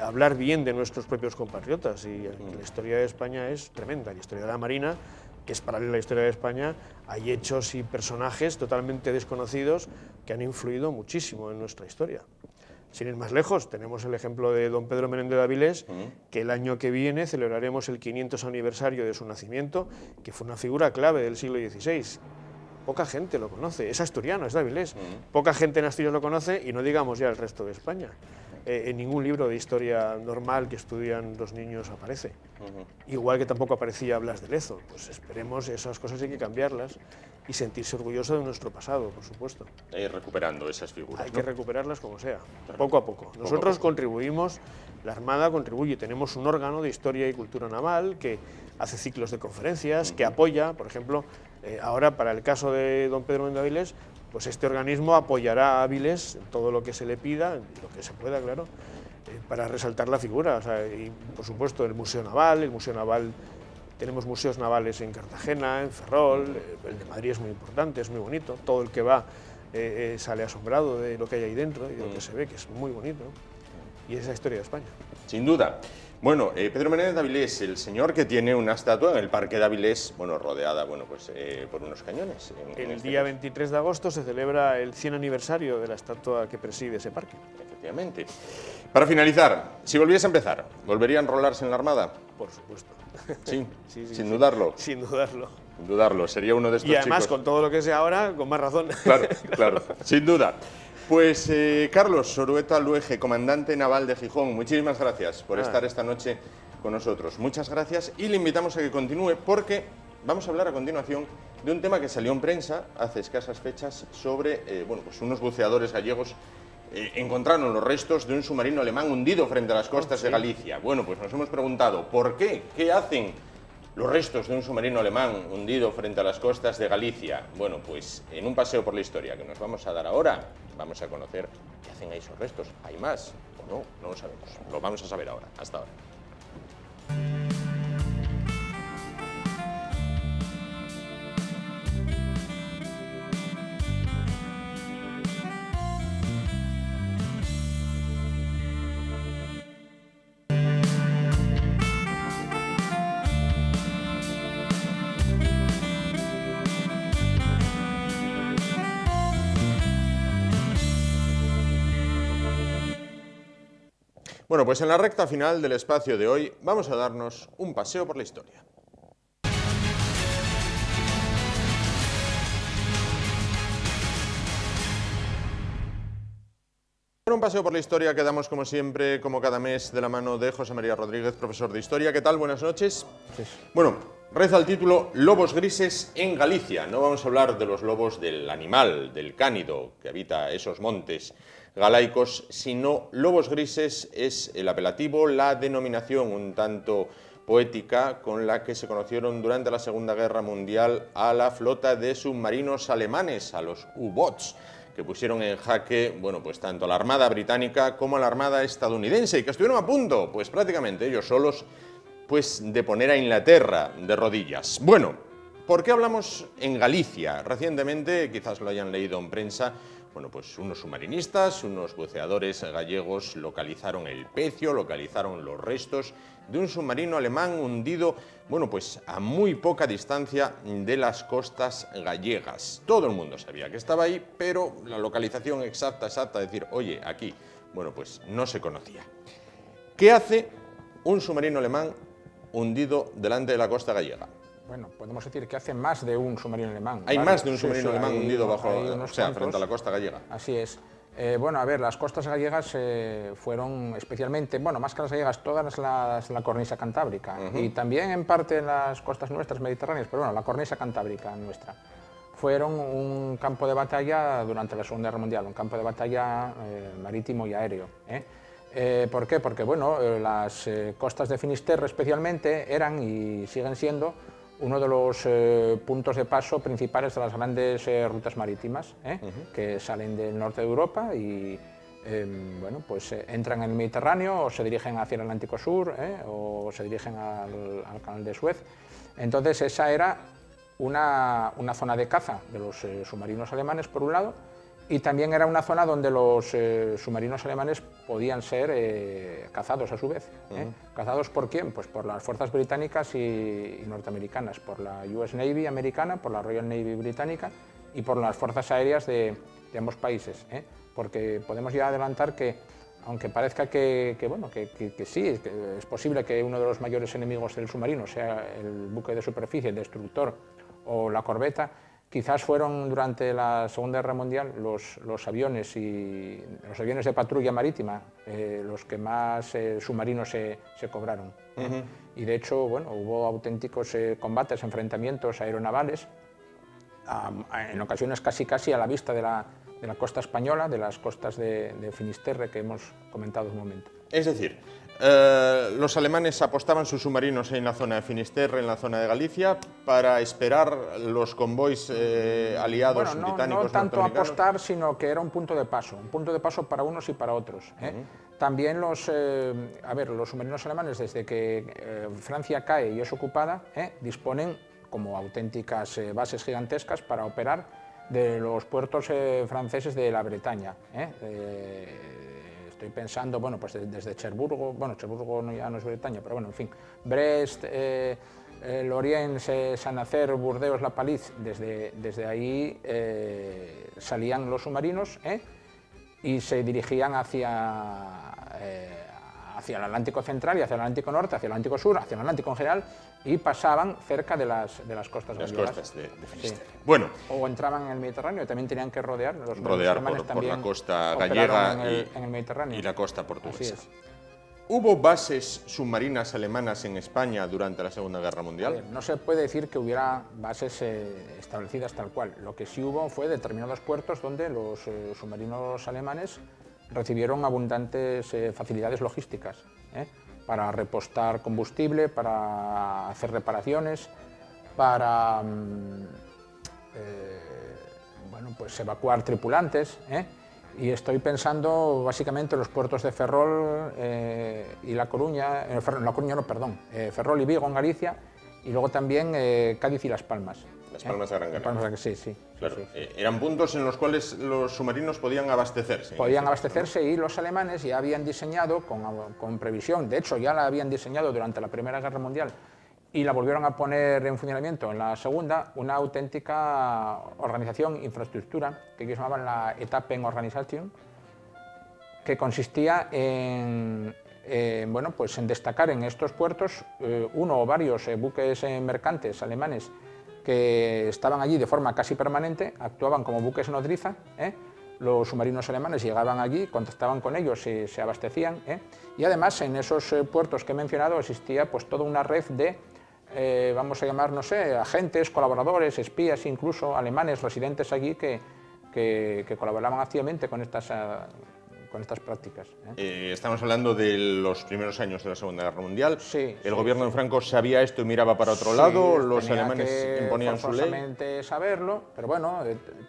[SPEAKER 5] hablar bien de nuestros propios compatriotas y la historia de España es tremenda. La historia de la Marina, que es paralela a la historia de España, hay hechos y personajes totalmente desconocidos que han influido muchísimo en nuestra historia. Sin ir más lejos, tenemos el ejemplo de don Pedro Menéndez de Avilés, que el año que viene celebraremos el 500 aniversario de su nacimiento, que fue una figura clave del siglo XVI. Poca gente lo conoce, es asturiano, es de Avilés. Poca gente en Asturias lo conoce y no digamos ya el resto de España. En ningún libro de historia normal que estudian los niños aparece. Igual que tampoco aparecía Blas de Lezo. Pues esperemos, esas cosas hay que cambiarlas y sentirse orgulloso de nuestro pasado, por supuesto.
[SPEAKER 1] Recuperando esas figuras.
[SPEAKER 5] Hay que recuperarlas como sea, poco a poco. Nosotros contribuimos, la Armada contribuye, tenemos un órgano de historia y cultura naval que hace ciclos de conferencias, que apoya, por ejemplo, ahora para el caso de don Pedro Menéndez de Avilés, pues este organismo apoyará a Avilés en todo lo que se le pida, lo que se pueda, claro, para resaltar la figura. O sea, y por supuesto el Museo Naval, tenemos museos navales en Cartagena, en Ferrol, el de Madrid es muy importante, es muy bonito, todo el que va sale asombrado de lo que hay ahí dentro y de lo que se ve, que es muy bonito, y es la historia de España.
[SPEAKER 1] Sin duda. Bueno, Pedro Menéndez de Avilés, el señor que tiene una estatua en el Parque de Avilés, bueno, rodeada, bueno, pues por unos cañones.
[SPEAKER 5] El día 23 de agosto se celebra el 100 aniversario de la estatua que preside ese parque.
[SPEAKER 1] Efectivamente. Para finalizar, si volviese a empezar, ¿volvería a enrolarse en la Armada?
[SPEAKER 5] Por supuesto.
[SPEAKER 1] Sí, sin dudarlo.
[SPEAKER 5] Sin dudarlo.
[SPEAKER 1] Sin dudarlo, sería uno de estos chicos.
[SPEAKER 5] Y además, con todo lo que sé ahora, con más razón.
[SPEAKER 1] Claro, sin duda. Pues Carlos Sorueta Luege, comandante naval de Gijón, muchísimas gracias por estar esta noche con nosotros. Muchas gracias y le invitamos a que continúe porque vamos a hablar a continuación de un tema que salió en prensa hace escasas fechas sobre bueno, pues unos buceadores gallegos encontraron los restos de un submarino alemán hundido frente a las costas de Galicia. Bueno, pues nos hemos preguntado ¿por qué? ¿Qué hacen los restos de un submarino alemán hundido frente a las costas de Galicia? Bueno, pues en un paseo por la historia que nos vamos a dar ahora, vamos a conocer qué hacen ahí esos restos. ¿Hay más o no? No lo sabemos. Lo vamos a saber ahora. Hasta ahora. Bueno, pues en la recta final del espacio de hoy vamos a darnos un paseo por la historia. Un paseo por la historia que damos como siempre, como cada mes, de la mano de José María Rodríguez, profesor de Historia. ¿Qué tal? Buenas noches.
[SPEAKER 3] Sí.
[SPEAKER 1] Bueno, reza el título Lobos grises en Galicia. No vamos a hablar de los lobos del animal, del cánido, que habita esos montes galaicos, sino lobos grises es el apelativo, la denominación un tanto poética con la que se conocieron durante la Segunda Guerra Mundial a la flota de submarinos alemanes, a los U-Boats, que pusieron en jaque, bueno, pues tanto a la Armada británica como a la Armada estadounidense, y que estuvieron a punto, pues prácticamente ellos solos, pues de poner a Inglaterra de rodillas. Bueno, ¿por qué hablamos en Galicia? Recientemente, quizás lo hayan leído en prensa, bueno, pues unos submarinistas, unos buceadores gallegos localizaron el pecio, localizaron los restos de un submarino alemán hundido, bueno, pues a muy poca distancia de las costas gallegas. Todo el mundo sabía que estaba ahí, pero la localización exacta, decir, oye, aquí, bueno, pues no se conocía. ¿Qué hace un submarino alemán hundido delante de la costa gallega?
[SPEAKER 6] Bueno, podemos decir que hace más de un submarino alemán.
[SPEAKER 1] Hay más de un submarino alemán
[SPEAKER 6] hay,
[SPEAKER 1] hundido bajo,
[SPEAKER 6] o sea,
[SPEAKER 1] frente a la costa gallega.
[SPEAKER 6] Así es. Bueno, a ver, las costas gallegas fueron especialmente, bueno, más que las gallegas, todas la cornisa cantábrica y también en parte en las costas nuestras mediterráneas, pero bueno, la cornisa cantábrica nuestra. Fueron un campo de batalla durante la Segunda Guerra Mundial, un campo de batalla marítimo y aéreo. ¿Por qué? Porque bueno, las costas de Finisterre especialmente eran y siguen siendo uno de los puntos de paso principales de las grandes rutas marítimas que salen del norte de Europa y bueno, pues entran en el Mediterráneo o se dirigen hacia el Atlántico Sur o se dirigen al Canal de Suez. Entonces esa era una zona de caza de los submarinos alemanes por un lado, y también era una zona donde los submarinos alemanes podían ser cazados a su vez. ¿Cazados por quién? Pues por las fuerzas británicas y norteamericanas, por la US Navy americana, por la Royal Navy británica y por las fuerzas aéreas de ambos países. Porque podemos ya adelantar que, aunque parezca que sí, que es posible que uno de los mayores enemigos del submarino sea el buque de superficie, el destructor o la corbeta, quizás fueron durante la Segunda Guerra Mundial los aviones de patrulla marítima los que más submarinos se cobraron. Y de hecho, bueno, hubo auténticos combates, enfrentamientos aeronavales, en ocasiones casi a la vista de la costa española, de las costas de Finisterre que hemos comentado un momento.
[SPEAKER 1] Es decir, los alemanes apostaban sus submarinos en la zona de Finisterre, en la zona de Galicia, para esperar los convoys aliados británicos.
[SPEAKER 6] No tanto apostar, sino que era un punto de paso para unos y para otros. También los submarinos alemanes, desde que Francia cae y es ocupada, disponen como auténticas bases gigantescas para operar de los puertos franceses de la Bretaña. Estoy pensando, bueno, pues desde Cherburgo, bueno, Cherburgo ya no es Bretaña, pero bueno, en fin, Brest, Lorient, Saint-Nazaire, Burdeos, La Pallice, desde ahí salían los submarinos y se dirigían hacia el Atlántico Central y hacia el Atlántico Norte, hacia el Atlántico Sur, hacia el Atlántico en general, y pasaban cerca de las costas gallegas.
[SPEAKER 1] Las costas de Finisterre. Sí. Bueno.
[SPEAKER 6] O entraban en el Mediterráneo, también tenían que rodear
[SPEAKER 1] por la costa gallega
[SPEAKER 6] en el Mediterráneo.
[SPEAKER 1] Y la costa portuguesa.
[SPEAKER 6] Así es.
[SPEAKER 1] ¿Hubo bases submarinas alemanas en España durante la Segunda Guerra Mundial?
[SPEAKER 6] No se puede decir que hubiera bases establecidas tal cual. Lo que sí hubo fue determinados puertos donde los submarinos alemanes recibieron abundantes facilidades logísticas para repostar combustible, para hacer reparaciones, para bueno, pues evacuar tripulantes Y estoy pensando básicamente en los puertos de Ferrol y La Coruña, La Coruña no, perdón, Ferrol y Vigo en Galicia, y luego también Cádiz y Las Palmas.
[SPEAKER 1] Las Palmas de Gran Canaria.
[SPEAKER 6] Sí.
[SPEAKER 1] Claro, eran puntos en los cuales los submarinos podían abastecerse.
[SPEAKER 6] Podían abastecerse, y los alemanes ya habían diseñado con previsión, de hecho ya la habían diseñado durante la Primera Guerra Mundial y la volvieron a poner en funcionamiento en la Segunda, una auténtica organización, infraestructura, que ellos llamaban la Etapenorganisation, que consistía en destacar en estos puertos uno o varios buques mercantes alemanes que estaban allí de forma casi permanente, actuaban como buques nodriza. Los submarinos alemanes llegaban allí, contactaban con ellos y se abastecían. Y además en esos puertos que he mencionado existía pues toda una red de, vamos a llamar, no sé, agentes, colaboradores, espías, incluso alemanes residentes allí que colaboraban activamente con estas prácticas.
[SPEAKER 1] Estamos hablando de los primeros años de la Segunda Guerra Mundial.
[SPEAKER 6] Sí,
[SPEAKER 1] ¿El gobierno de Franco sabía esto y miraba para otro lado? ¿Los alemanes imponían su ley?
[SPEAKER 6] Forzosamente saberlo, pero bueno,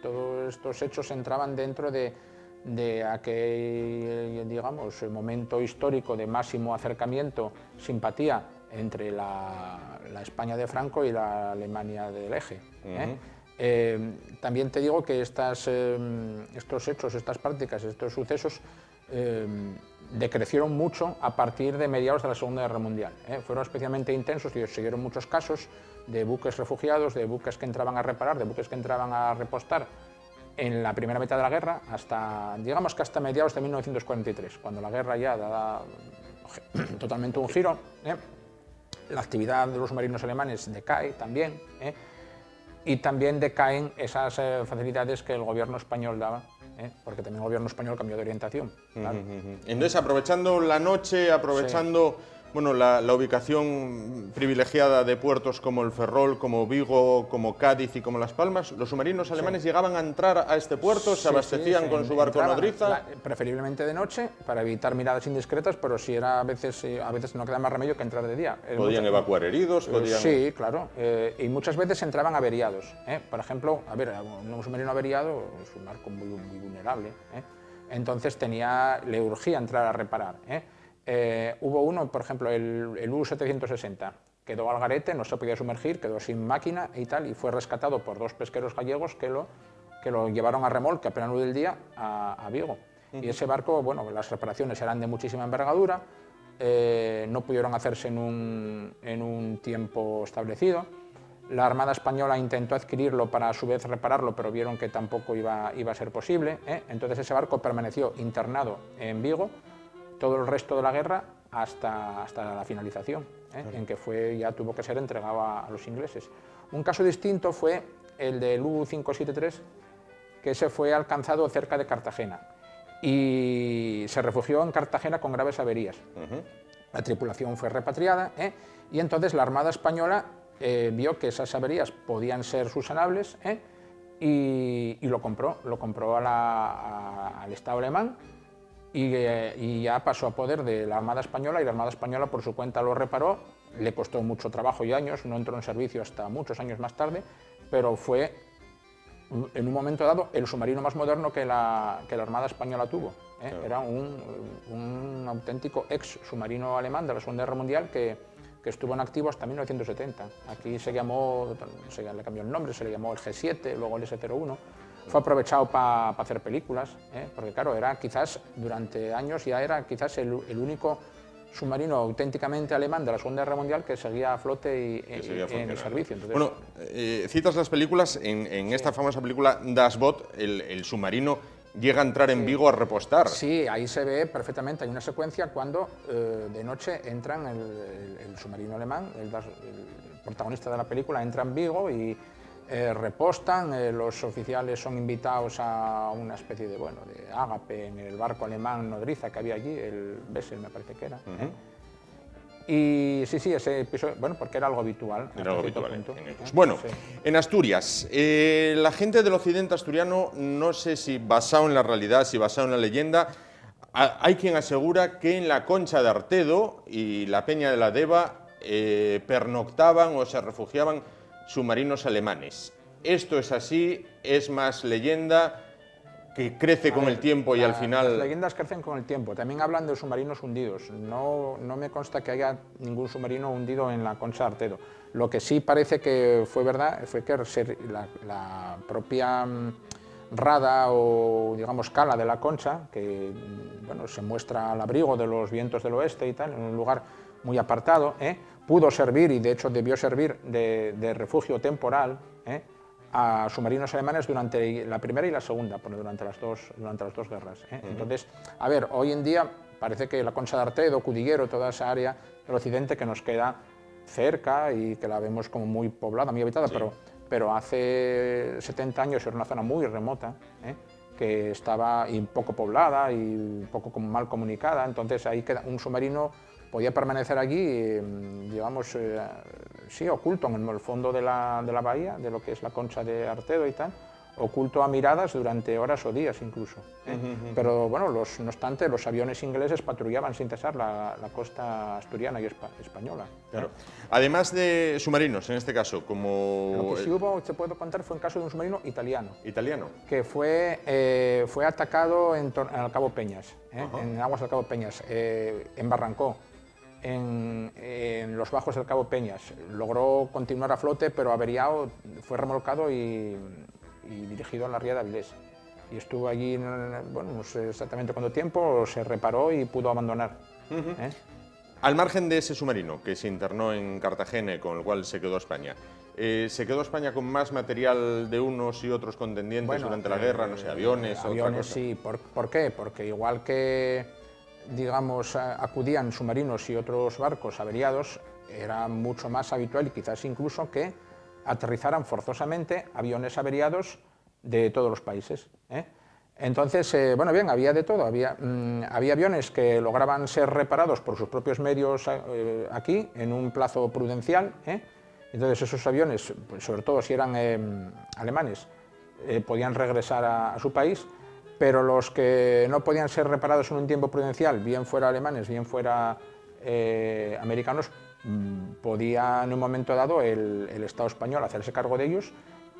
[SPEAKER 6] todos estos hechos entraban dentro de aquel, digamos, momento histórico de máximo acercamiento, simpatía entre la España de Franco y la Alemania del Eje. También te digo que estos hechos, estas prácticas, estos sucesos decrecieron mucho a partir de mediados de la Segunda Guerra Mundial. Fueron especialmente intensos y siguieron muchos casos de buques refugiados, de buques que entraban a reparar, de buques que entraban a repostar en la primera mitad de la guerra, digamos que hasta mediados de 1943, cuando la guerra ya da totalmente un giro. La actividad de los submarinos alemanes decae también, y también decaen esas facilidades que el gobierno español daba, porque también el gobierno español cambió de orientación. Claro.
[SPEAKER 1] Entonces, aprovechando la noche, aprovechando la ubicación privilegiada de puertos como el Ferrol, como Vigo, como Cádiz y como Las Palmas, los submarinos alemanes llegaban a entrar a este puerto, se abastecían con su barco nodriza.
[SPEAKER 6] Preferiblemente de noche, para evitar miradas indiscretas, pero si era a veces no queda más remedio que entrar de día.
[SPEAKER 1] ¿Podían evacuar heridos?
[SPEAKER 6] Sí, claro, y muchas veces entraban averiados. Por ejemplo, un submarino averiado es un barco muy vulnerable, entonces le urgía entrar a reparar. Hubo uno, por ejemplo, el U-760, quedó al garete, no se podía sumergir, quedó sin máquina y tal, y fue rescatado por dos pesqueros gallegos que lo llevaron a remolque a plena luz del día a Vigo. Y ese barco, las reparaciones eran de muchísima envergadura, no pudieron hacerse en un tiempo establecido. La Armada Española intentó adquirirlo para a su vez repararlo, pero vieron que tampoco iba a ser posible. Entonces ese barco permaneció internado en Vigo todo el resto de la guerra hasta la finalización, en que tuvo que ser entregado a los ingleses. Un caso distinto fue el del U-573, que ese fue alcanzado cerca de Cartagena y se refugió en Cartagena con graves averías. La tripulación fue repatriada, y entonces la Armada Española vio que esas averías podían ser subsanables, y lo compró al Estado alemán. Y ya pasó a poder de la Armada Española, y la Armada Española por su cuenta lo reparó. Le costó mucho trabajo y años, no entró en servicio hasta muchos años más tarde, pero fue en un momento dado el submarino más moderno que la Armada Española tuvo. Claro. Era un auténtico ex submarino alemán de la Segunda Guerra Mundial que estuvo en activo hasta 1970. Aquí le cambió el nombre, se le llamó el G7, luego el S-01. Fue aprovechado para hacer películas, porque claro, durante años era quizás el único submarino auténticamente alemán de la Segunda Guerra Mundial que seguía a flote y en el servicio. Entonces,
[SPEAKER 1] citas las películas, en esta famosa película Das Boot, el submarino llega a entrar en Vigo a repostar.
[SPEAKER 6] Sí, ahí se ve perfectamente, hay una secuencia cuando de noche entran el submarino alemán, el protagonista de la película entra en Vigo y repostan, los oficiales son invitados a una especie de ágape en el barco alemán nodriza que había allí, el Bessel me parece que era. Y sí, ese episodio, porque era algo habitual.
[SPEAKER 1] Era algo habitual. En Asturias, la gente del occidente asturiano, no sé si basado en la realidad, si basado en la leyenda, hay quien asegura que en la Concha de Artedo y la Peña de la Deva pernoctaban o se refugiaban submarinos alemanes. ¿Esto es así? ¿Es más leyenda? que crece con el tiempo y al final...
[SPEAKER 6] Las leyendas crecen con el tiempo. También hablan de submarinos hundidos. No me consta que haya ningún submarino hundido en la Concha de Artedo. Lo que sí parece que fue verdad fue que la propia rada o, digamos, cala de la Concha, que bueno, se muestra al abrigo de los vientos del oeste y tal, en un lugar muy apartado, pudo servir, y de hecho debió servir de refugio temporal, a submarinos alemanes durante la primera y la segunda, durante las dos guerras. Entonces, a ver, hoy en día parece que la Concha de Artedo, Cudillero, toda esa área del occidente que nos queda cerca y que la vemos como muy poblada, muy habitada, sí, pero hace 70 años era una zona muy remota, que estaba y poco poblada y un poco mal comunicada. Entonces ahí un submarino podía permanecer allí, digamos, sí, oculto en el fondo de la bahía, de lo que es la Concha de Artedo y tal, oculto a miradas durante horas o días incluso. Pero bueno, no obstante, los aviones ingleses patrullaban sin cesar la costa asturiana y española.
[SPEAKER 1] Claro. Además de submarinos, en este caso, como...
[SPEAKER 6] Lo que sí hubo, te puedo contar, fue en caso de un submarino italiano.
[SPEAKER 1] ¿Italiano?
[SPEAKER 6] Que fue atacado en el Cabo Peñas, en aguas del Cabo Peñas, embarrancó en los bajos del Cabo Peñas. Logró continuar a flote, pero averiado, fue remolcado y dirigido a la ría de Avilés. Y estuvo allí, bueno, no sé exactamente cuánto tiempo, se reparó y pudo abandonar.
[SPEAKER 1] Al margen de ese submarino que se internó en Cartagena, con el cual se quedó España, ¿se quedó España con más material de unos y otros contendientes durante la guerra? No sé, aviones...
[SPEAKER 6] Aviones, sí. ¿Por qué? Porque igual que, digamos, acudían submarinos y otros barcos averiados, era mucho más habitual y quizás incluso que aterrizaran forzosamente aviones averiados de todos los países. Entonces, bueno, bien, había de todo. Había aviones que lograban ser reparados por sus propios medios aquí, en un plazo prudencial. Entonces, esos aviones, pues, sobre todo si eran alemanes, podían regresar a su país, pero los que no podían ser reparados en un tiempo prudencial, bien fuera alemanes, bien fuera americanos, podía en un momento dado el Estado español hacerse cargo de ellos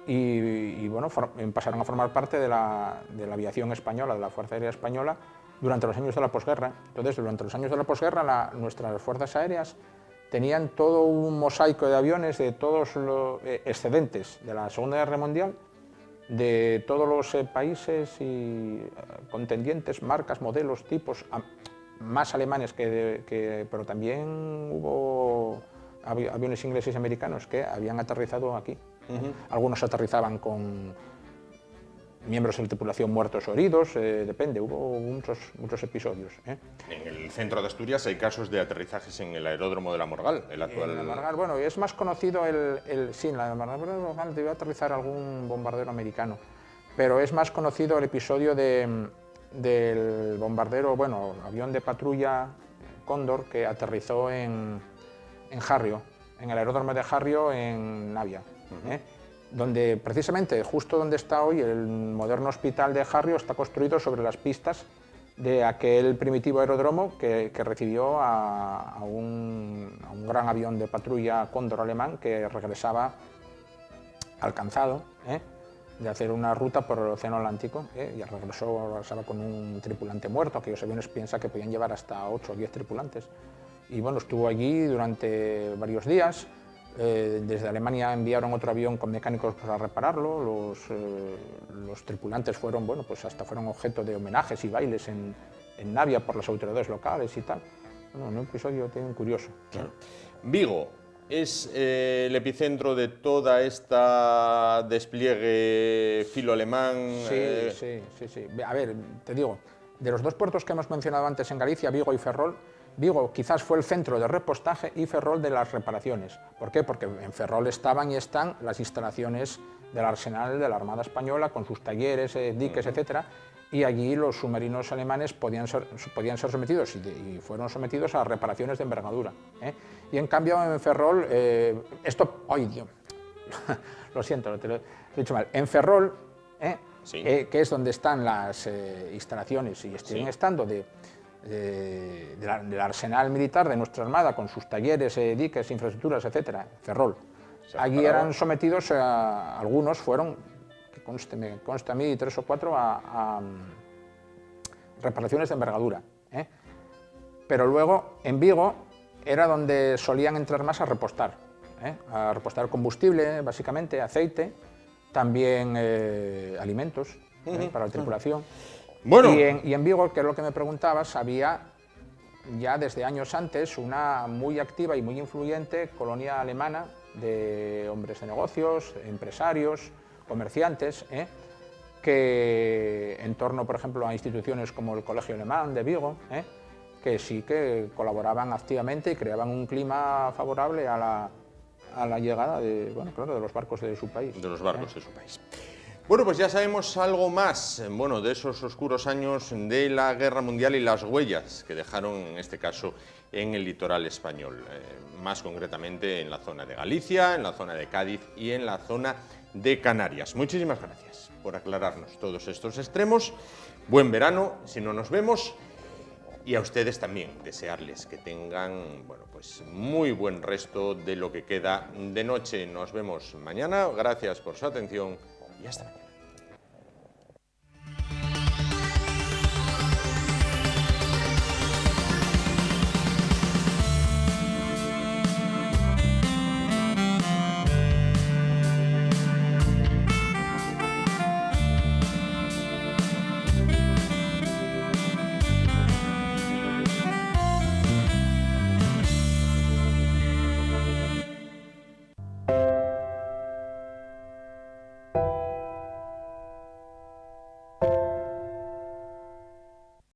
[SPEAKER 6] y bueno, pasaron a formar parte de la aviación española, de la Fuerza Aérea Española, durante los años de la posguerra. Entonces, durante los años de la posguerra, nuestras fuerzas aéreas tenían todo un mosaico de aviones de todos los excedentes de la Segunda Guerra Mundial, de todos los países y contendientes, marcas, modelos, tipos, más alemanes pero también hubo aviones ingleses y americanos que habían aterrizado aquí. Algunos aterrizaban con miembros de la tripulación muertos o heridos, depende, hubo muchos episodios.
[SPEAKER 1] En el centro de Asturias hay casos de aterrizajes en el aeródromo de la Morgal, el actual...
[SPEAKER 6] En la Morgal, bueno, es más conocido sí, en la Morgal debió aterrizar algún bombardero americano, pero es más conocido el episodio del bombardero, bueno, avión de patrulla Cóndor, que aterrizó en Harrio, en el aeródromo de Harrio, en Navia, donde precisamente, justo donde está hoy, el moderno hospital de Harrio está construido sobre las pistas de aquel primitivo aeródromo que recibió a un gran avión de patrulla Cóndor alemán que regresaba alcanzado de hacer una ruta por el Océano Atlántico, y regresaba con un tripulante muerto. Aquellos aviones piensa que podían llevar hasta 8 o 10 tripulantes. Y bueno, estuvo allí durante varios días. Desde Alemania enviaron otro avión con mecánicos para repararlo. Los tripulantes fueron, bueno, pues hasta fueron objeto de homenajes y bailes en Navia por las autoridades locales y tal. Bueno, un episodio curioso.
[SPEAKER 1] Claro. Vigo es el epicentro de toda esta despliegue filo-alemán.
[SPEAKER 6] Sí. A ver, te digo, de los dos puertos que hemos mencionado antes en Galicia, Vigo y Ferrol, Vigo quizás fue el centro de repostaje y Ferrol de las reparaciones. ¿Por qué? Porque en Ferrol estaban y están las instalaciones del arsenal de la Armada Española, con sus talleres, diques, etcétera, y allí los submarinos alemanes podían ser sometidos y fueron sometidos a reparaciones de envergadura. Y en cambio en Ferrol, ¡ay, Dios! Lo siento, te lo he dicho mal. En Ferrol, que es donde están las instalaciones y siguen estando del arsenal militar de nuestra Armada, con sus talleres, diques, infraestructuras, etcétera, Ferrol. Allí eran sometidos, algunos fueron que me consta a mí 3 o 4 a reparaciones de envergadura. Pero luego en Vigo era donde solían entrar más a repostar combustible, básicamente, aceite, también alimentos para la tripulación.
[SPEAKER 1] Bueno.
[SPEAKER 6] Y en Vigo, que es lo que me preguntabas, había ya desde años antes una muy activa y muy influyente colonia alemana de hombres de negocios, empresarios, comerciantes, que en torno, por ejemplo, a instituciones como el Colegio Alemán de Vigo, que sí que colaboraban activamente y creaban un clima favorable a la llegada de los barcos de su país.
[SPEAKER 1] De los barcos de su país. Bueno, pues ya sabemos algo más, de esos oscuros años de la Guerra Mundial y las huellas que dejaron, en este caso, en el litoral español. Más concretamente en la zona de Galicia, en la zona de Cádiz y en la zona de Canarias. Muchísimas gracias por aclararnos todos estos extremos. Buen verano, si no nos vemos. Y a ustedes también, desearles que tengan muy buen resto de lo que queda de noche. Nos vemos mañana. Gracias por su atención y hasta mañana.